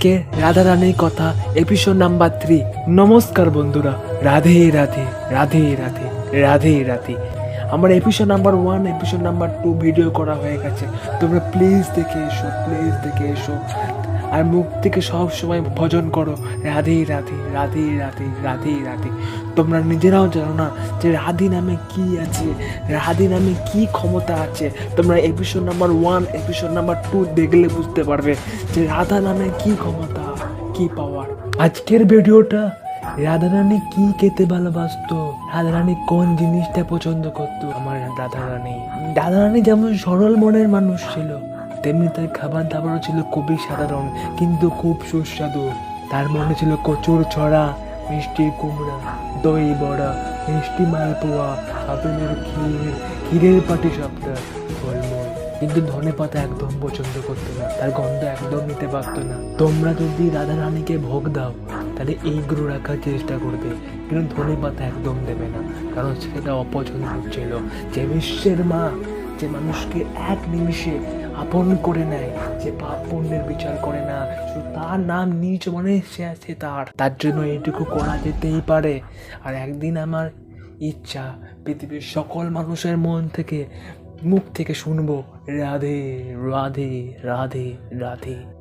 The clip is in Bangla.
কে রাধারানীর কথা এপিসোড নাম্বার 3। নমস্কার বন্ধুরা, রাধে রাধে রাধে রাধে রাধে রাধে। আমার episode number 1 episode number 2 video করা হয়ে গেছে। তোমরা প্লিজ দেখে এসো, প্লিজ দেখে এসো। আর মুখ থেকে সব সময় ভজন করো রাধে রাধে রাধে রাধে রাধে রাধে। তোমরা নিজেরাও জানো না যে রাধে নামে কি আছে, রাধে নামে কি ক্ষমতা আছে। তোমরা এপিসোড নাম্বার 1 এপিসোড নাম্বার 2 দেখলে বুঝতে পারবে যে রাধা নামে কি ক্ষমতা, কি পাওয়ার। আজকের ভিডিওটা রাধারানী কি খেতে ভালোবাসতো, রাধারানী কোন জিনিসটা পছন্দ করতো। আমার রাধারানী যেমন সরল মনের মানুষ ছিল, তেমনি তার খাবার দাবারও ছিল খুবই সাধারণ কিন্তু খুব সুস্বাদু। তার মনে ছিল কচুর ছড়া, মিষ্টি কুমড়া, দই বড়া, মিষ্টি মালপোয়া, আপেলের ক্ষীর, ক্ষীরের পাটি সাপটা, ফলমূল। কিন্তু ধনেপাতা একদম পছন্দ করতো না, তার গন্ধ একদম নিতে পারতো না। তোমরা যদি রাধারানীকে ভোগ দাও তাহলে এইগুলো রাখার চেষ্টা করবে, কিন্তু ধনেপাতা একদম দেবে না, কারণ সেটা অপছন্দ ছিল। যে বিশ্বের মা, যে মানুষকে এক নিমিষে আপন করে নেয়, যে পাপ পুণ্যের বিচার করে না, শুধু তার নাম নিজ মনে সে আছে, তার জন্য এইটুকু করা যেতেই পারে। আর একদিন আমার ইচ্ছা পৃথিবীর সকল মানুষের মন থেকে, মুখ থেকে শুনবো রাধে রাধে রাধে রাধে।